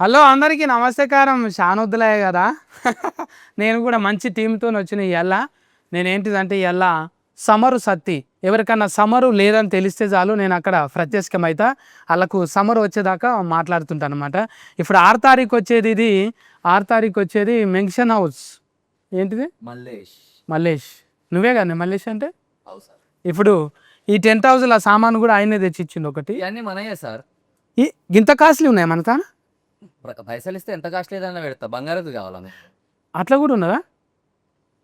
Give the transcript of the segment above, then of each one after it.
Hello అందరికీ నమస్కారం. షానొద్దులయ్య కదా. నేను కూడా మంచి టీంతో వచ్చిన ఇవాళ. నేనేంటిదంటే ఇవాళ సమరు సత్తి ఎవరికన్నా సమరు లేదని తెలిస్తే చాలు నేను అక్కడ ప్రత్యక్షమైతా వాళ్ళకు సమరు వచ్చేదాకా మాట్లాడుతుంటాను అనమాట. ఇప్పుడు 6 తారీఖు వచ్చేది, ఇది 6 తారీఖు వచ్చేది మెన్షన్ హౌస్. ఏంటిది? మల్లేష్. నువ్వే కానీ మల్లేష్ అంటే. ఇప్పుడు ఈ 10,000 సామాను కూడా ఆయనే తెచ్చిచ్చిండు ఒకటి. ఇవన్నీ మనయే సార్. ఇంత కాస్ట్లీ ఉన్నాయి మనతా. పైసలు ఇస్తే ఎంత కాస్ట్ లేదన్నా పెడతా. బంగారది కావాలా మీకు? అట్లా కూడా ఉన్నదా?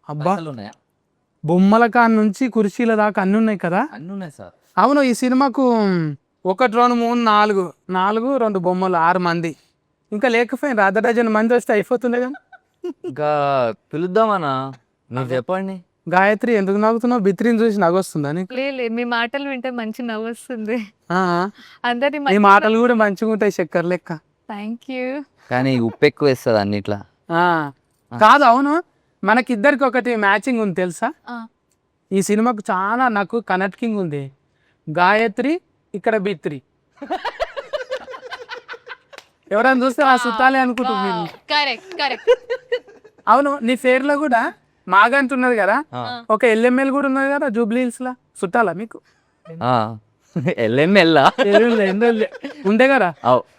అబ్బా, ఉన్నాయా? బొమ్మల కాడ నుంచి కుర్చీల దాకా అన్నీ ఉన్నాయి కదా. అన్నీ ఉన్నాయి సార్. అవును, ఈ సినిమాకు 1 2 3 4 2 బొమ్మలు 6 మంది ఇంకా లేకపోయినా అర్ధ డజన్ మంది వస్తే అయిపోతుండే కదా. ఇంకా పిలుద్దామన్నా, మీరు చెప్పండి. గాయత్రి ఎందుకు నవ్వుతున్నావు? బిత్రిని చూసి నవ్వొస్తుందా నీకు? లేదు, మీ మాటలు వింటే మంచి నవ్వు వస్తుంది. ఆ, అందరి ఈ మాటలు కూడా మంచిగా ఉంటాయి, చక్కెర లెక్క. Thank you. కానీ ఉప్పు ఎక్కువ వేస్తుంది అన్నిట్లా. ఆ, కాదు, అవును, మనకిద్దరికి ఒకటి మ్యాచింగ్ ఉంది తెలుసా. ఈ సినిమాకు చాలా నాకు కనెక్టింగ్ ఉంది. గాయత్రి ఇక్కడ బిత్రి. ఎవరైనా చూస్తే ఆ సుత్తాలే అనుకుంటున్నారు. Correct correct. అవును, నీ పేరులో కూడా మాగంట ఉన్నది కదా, ఒక ఎల్ఎంఎల్ కూడా ఉన్నది కదా జూబ్లీ హిల్స్ లా. చుట్టాలా మీకు? ఎల్ఎంఎల్ ఉండే కదా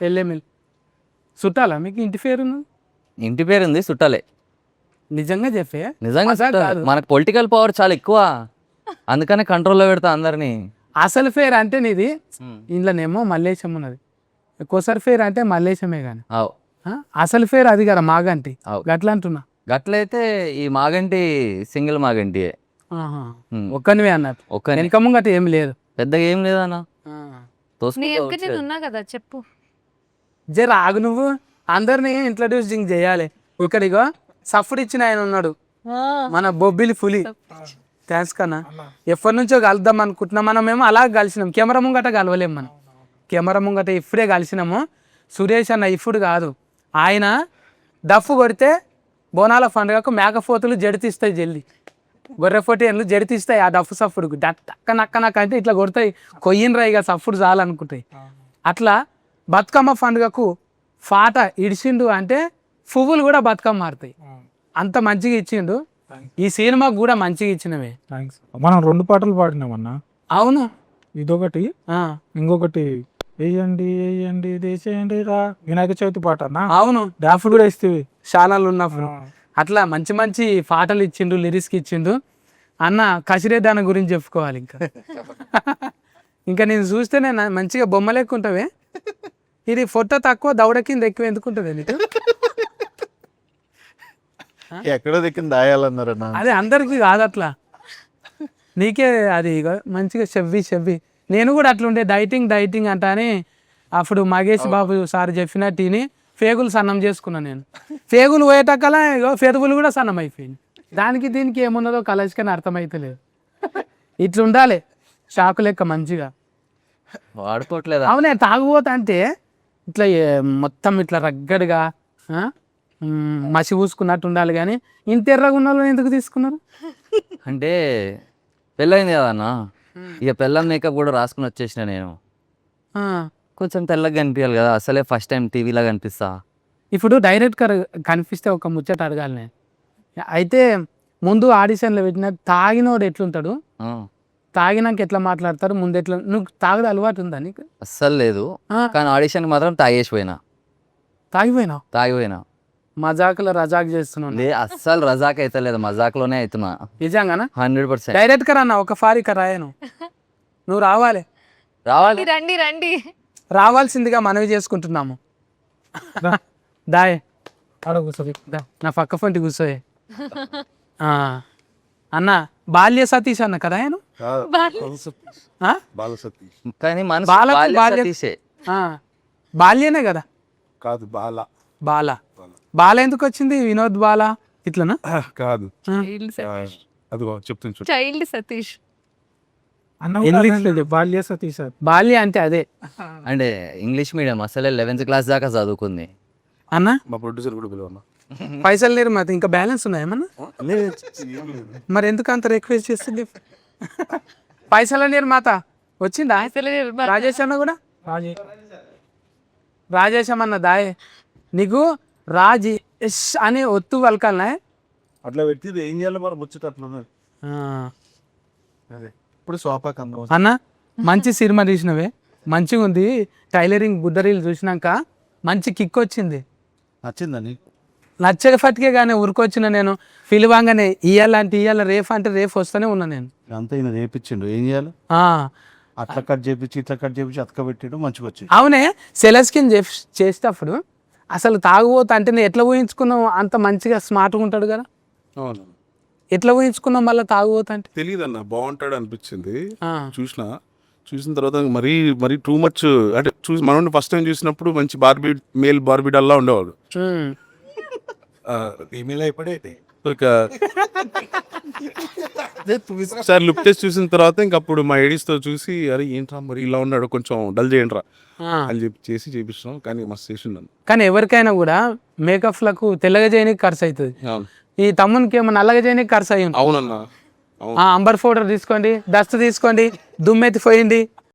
ఎల్ఎంఎల్. చుట్టాలా మీకు? ఇంటి పేరు ఉన్నది? ఇంటి పేరు ఉంది, చుట్టాలే. నిజంగా చెప్పే? నిజంగా మనకు పొలిటికల్ పవర్ చాలా ఎక్కువ, అందుకనే కంట్రోల్లో పెడతా అందరినీ. అసలు పేరు అంటే నీది ఇంట్లోనేమో మల్లేశం ఉన్నది, కొసరి పేరు అంటే మల్లేశమే కానీ అసలు పేరు అది కదా మాగంటి. గట్లా అంటున్నా. గట్లయితే ఈ మాగంటి సింగిల్ మాగంటి ఒక్కనివే అన్నట్టు. వెనక ముంగట ఏం లేదు, పెద్దగా ఏం లేదన్నా. ఉన్నా కదా, చెప్పు. జర ఆగు, నువ్వు అందరినీ ఇంట్రడ్యూసింగ్ చేయాలి. ఇక్కడిగో సఫ్డ్ ఇచ్చిన ఆయన ఉన్నాడు, మన బొబ్బిలి పులి. థ్యాంక్స్ కన్నా. ఎప్పటి నుంచో కలుద్దాం అనుకుంటున్నాం. మనమేమో అలా కలిసినాం, కెమెరా ముంగట కలవలేము. మనం కెమెరా ముంగట ఇప్పుడే కలిసినాము. సురేష్ అన్న ఇప్పుడు కాదు, ఆయన డఫ్ కొడితే బోనాల పండుగకు మేకపోతులు జడితిస్తాయి, జల్ది గొర్రెపోటీలు జడితిస్తాయి ఆ డఫ్ సఫ్ఫుడుకు. నక్క అంటే ఇట్లా కొడతాయి, కొయ్యినరా ఇక సఫ్ఫుడు చాలనుకుంటాయి. అట్లా బతుకమ్మ పండుగకు పాట ఇడిచిండు అంటే పువ్వులు కూడా బతుకమ్మ మారుతాయి. అంత మంచిగా ఇచ్చిండు. ఈ సినిమాకు కూడా మంచిగా ఇచ్చినవే. మనం 2 పాటలు పాడినామన్నా. అవును, ఇదొకటి, ఇంకొకటి వేయండి వేయండి దేశేయండి రా వినాయక చవితి పాట అన్న. అవును, డాన్స్ కూడా ఇస్తేవి ఛానల్ ఉన్నప్పుడు. అట్లా మంచి మంచి పాటలు ఇచ్చిండు, లిరిక్స్కి ఇచ్చిండు అన్న. కసిరేదాన గురించి చెప్పుకోవాలి ఇంకా. ఇంకా నేను చూస్తే నేను మంచిగా బొమ్మలు ఎక్కువ ఉంటావే. ఇది ఫోటో తక్కువ, దౌడ కింద ఎక్కువ ఎందుకుంటుంది నీకు? ఎక్కడో దిక్కిన దాయాలన్నారన్నా. అదే అందరికి కాదు అట్లా, నీకే అది మంచిగా చెవ్వి. నేను కూడా అట్లుండే డైటింగ్ అంట అని అప్పుడు మగేష్ బాబు సార్ చెప్పినట్టు తిని పేగులు సన్నం చేసుకున్నాను నేను. పేగులు పోయేటక్కలా పెదవులు కూడా సన్నం అయిపోయింది. దానికి దీనికి ఏమున్నదో కలర్స్కని అర్థమైతలేదు. ఇట్లా ఉండాలి షాకు లెక్క మంచిగా వాడుకోవట్లేదు. అవునే, తాగుబోతా అంటే ఇట్లా మొత్తం ఇట్లా రగ్గడగా మసి పూసుకున్నట్టు ఉండాలి. కానీ ఇంత ఎర్రగా ఉన్న వాళ్ళని ఎందుకు తీసుకున్నారు అంటే పెళ్ళైంది కదన్నా, ఇక పెళ్ళం మేకప్ కూడా రాసుకుని వచ్చేసిన నేను. కొంచెం తెల్లగా కనిపించాలి కదా, అసలే ఫస్ట్ టైం టీవీలో కనిపిస్తా. ఇప్పుడు డైరెక్ట్గా కనిపిస్తే ఒక ముచ్చట అడగాలి నేను. అయితే ముందు ఆడిషన్లో పెట్టిన తాగినోడు ఎట్లుంటాడు, తాగినాక ఎట్లా మాట్లాడతారు, ముందు ఎట్లా? నువ్వు తాగదు అలవాటు ఉందా నీకు? అస్సలు లేదు, కానీ ఆడిషన్కి మాత్రం తాగిపోయినా. మజాకులో రజాక్ చేస్తున్నాను. అస్సలు రజాక్ అయితే లేదు, మజాక్లోనే అవుతున్నా. నిజంగానా? 100%. డైరెక్ట్ గా అన్న ఒక ఫారిక రాయను, నువ్వు రావాలి. రండి రండి, రావాల్సిందిగా మనవి చేసుకుంటున్నాము. దాయ్ నా పక్క ఫంటి కూర్చోయే. అన్న బాల్య సతీష్ అన్న కదా ఆయన. కానీ బాల్యనే కదా. కాదు, బాల ఎందుకు వచ్చింది? వినోద్ బాల ఇట్లనా? కాదు, అదిగో చెప్తుంది చూడు, చైల్డ్ సతీష్. బాల్య సతీష్. బాల్య అంటే అదే అంటే ఇంగ్లీష్ మీడియం, అసలే 11th క్లాస్ దాకా చదువుకుంది అన్న. మా ప్రొడ్యూసర్ కూడా పిలవన్నా. పైసలు లేరు మాది, ఇంకా బ్యాలెన్స్ ఉన్నాయేమన్నా? మరి ఎందుకు అంత రిక్వెస్ట్ చేస్తుంది? పైసలు లేరు మాత. వచ్చిందా రాజేష్ అన్న కూడా? రాజేశం అన్న దాయే నీకు రాజీ ఎస్ అని ఒత్తు పలకాలనే. అట్లా పెట్టి ఏం చేయాలి మరి ముచ్చట అట్లా ఉన్నది. అదే ఇప్పుడు సోఫాకి అందం అన్న మంచి సినిమా తీసినవే, మంచిగా ఉంది. టైలరింగ్ బుద్ధరీలు చూసినాక మంచి కిక్ వచ్చింది. నచ్చిందని నచ్చక ఫట్కే కానీ ఉరికొచ్చిన నేను పిలువాగానే ఇయ్యాలంటే ఇయ్యాల, రేపు అంటే రేపు వస్తూనే ఉన్నా నేను. అంతా ఈయన రేపిచ్చిండు, ఏం చేయాలి అట్లా కట్ చేపించి ఇట్లా కట్ చేపించి అతకబెట్టిండు, మంచిగా వచ్చింది. అవునే సెలస్కిన్ చేసేటప్పుడు అసలు తాగుబోతా అంటే నేను ఎట్లా ఊహించుకున్నావు అంత మంచిగా స్మార్ట్గా ఉంటాడు కదా, అవును ఎట్లా ఊహించుకున్నాం మళ్ళీ తాగుబోతా అంటే? తెలియదు అన్న, బాగుంటాడు అనిపించింది. చూసిన తర్వాత మరీ మరీ టూ మచ్ అంటే మనం ఫస్ట్ టైం చూసినప్పుడు మంచి మేల్ బార్బీ డల్లా ఉండేవాడు. ఫీమేల్ అయిపోయి ఇక సార్ లుక్ టెస్ట్ చూసిన తర్వాత ఇంకప్పుడు మా ఎడిస్ తో చూసి అరే ఏంట్రా మరి ఇలా ఉన్నాడు, కొంచెం డల్ చేయండి రా అని చెప్పి చేపిస్తున్నాం. కానీ మస్తు చేసిండు. కానీ ఎవరికైనా కూడా మేకప్లకు తెల్లగా చేయడానికి ఖర్చు అవుతుంది. అవును ఈ తమ్మునికి ఏమో నల్లగా చేయడానికి ఖర్చు అయ్యి ఉంటుంది. అవునన్నా. అంబర్ పౌడర్ తీసుకోండి, డస్ట్ తీసుకోండి, దుమ్మెత్తి పోయింది,